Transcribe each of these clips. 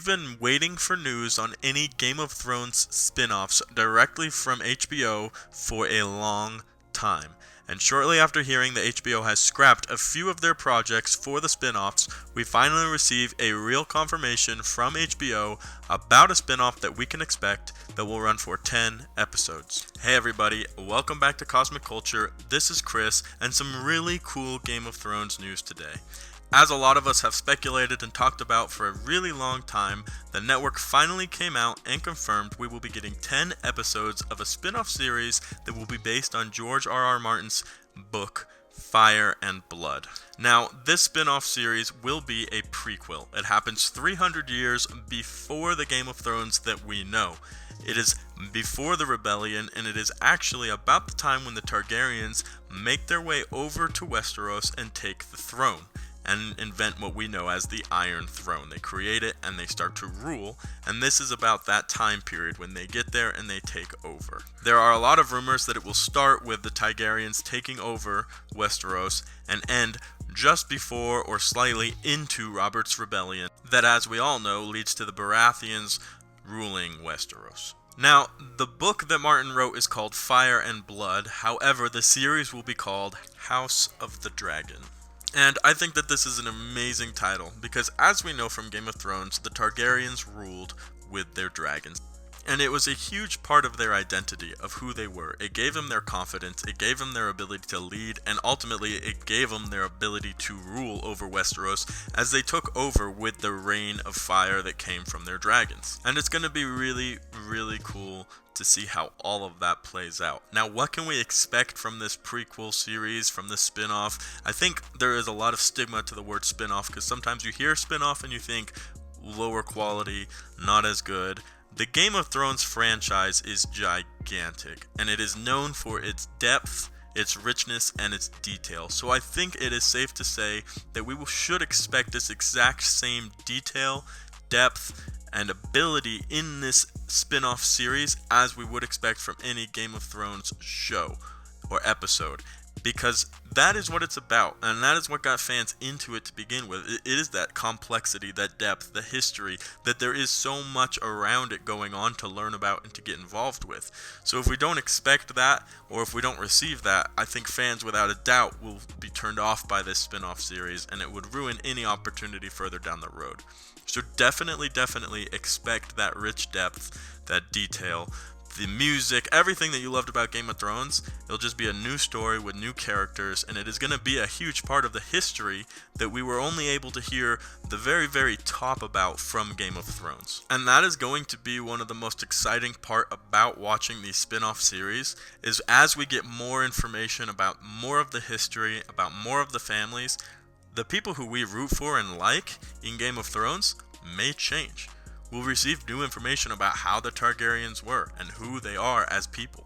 been waiting for news on any Game of Thrones spin-offs directly from HBO for a long time. And shortly after hearing that HBO has scrapped a few of their projects for the spin-offs, we finally receive a real confirmation from HBO about a spin-off that we can expect that will run for 10 episodes. Hey everybody, welcome back to Cosmic Culture. This is Chris, and some really cool Game of Thrones news today. As a lot of us have speculated and talked about for a really long time, the network finally came out and confirmed we will be getting 10 episodes of a spin-off series that will be based on George R.R. Martin's book, Fire and Blood. Now, this spin-off series will be a prequel. It happens 300 years before the Game of Thrones that we know. It is before the rebellion, and it is actually about the time when the Targaryens make their way over to Westeros and take the throne and invent what we know as the Iron Throne. They create it and they start to rule, and this is about that time period when they get there and they take over. There are a lot of rumors that it will start with the Targaryens taking over Westeros and end just before or slightly into Robert's rebellion that, as we all know, leads to the Baratheons ruling Westeros. Now, the book that Martin wrote is called Fire and Blood. However, the series will be called House of the Dragon. And I think that this is an amazing title, because as we know from Game of Thrones, the Targaryens ruled with their dragons. And it was a huge part of their identity, of who they were. It gave them their confidence, it gave them their ability to lead, and ultimately it gave them their ability to rule over Westeros as they took over with the reign of fire that came from their dragons. And it's going to be really, really cool to see how all of that plays out. Now, what can we expect from this prequel series, from this spin-off? I think there is a lot of stigma to the word spin-off, because sometimes you hear spin-off and you think lower quality, not as good. The Game of Thrones franchise is gigantic, and it is known for its depth, its richness, and its detail. So I think it is safe to say that we should expect this exact same detail, depth, and ability in this spin-off series as we would expect from any Game of Thrones show or episode, because that is what it's about, and that is what got fans into it to begin with. It is that complexity, that depth, the history, that there is so much around it going on to learn about and to get involved with. So if we don't expect that, or if we don't receive that, I think fans without a doubt will be turned off by this spin-off series, and it would ruin any opportunity further down the road. So definitely expect that rich depth, that detail, the music, everything that you loved about Game of Thrones. It'll just be a new story with new characters, and it is going to be a huge part of the history that we were only able to hear the very, very top about from Game of Thrones. And that is going to be one of the most exciting part about watching these spin-off series, is as we get more information about more of the history, about more of the families, the people who we root for and like in Game of Thrones may change. We'll receive new information about how the Targaryens were and who they are as people.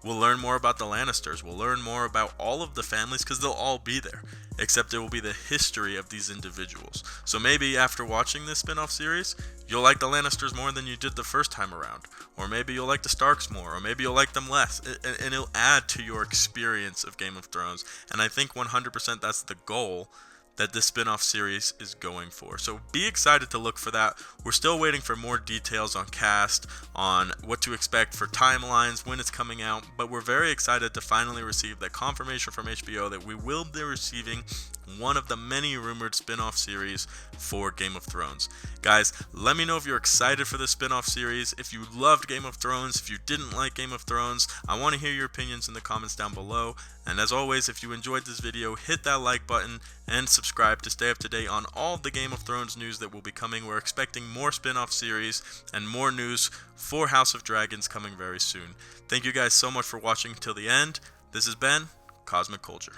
We'll learn more about the Lannisters. We'll learn more about all of the families, because they'll all be there, except it will be the history of these individuals. So maybe after watching this spin-off series, you'll like the Lannisters more than you did the first time around. Or maybe you'll like the Starks more, or maybe you'll like them less. And it'll add to your experience of Game of Thrones. And I think 100% that's the goal that this spin-off series is going for. So be excited to look for that. We're still waiting for more details on cast, on what to expect for timelines, when it's coming out, but we're very excited to finally receive that confirmation from HBO that we will be receiving one of the many rumored spin-off series for Game of Thrones. Guys, let me know if you're excited for the spin-off series, if you loved Game of Thrones, if you didn't like Game of Thrones. I want to hear your opinions in the comments down below. And as always, if you enjoyed this video, hit that like button and subscribe to stay up to date on all the Game of Thrones news that will be coming. We're expecting more spin-off series and more news for House of Dragons coming very soon. Thank you guys so much for watching till the end. This has been Cosmic Culture.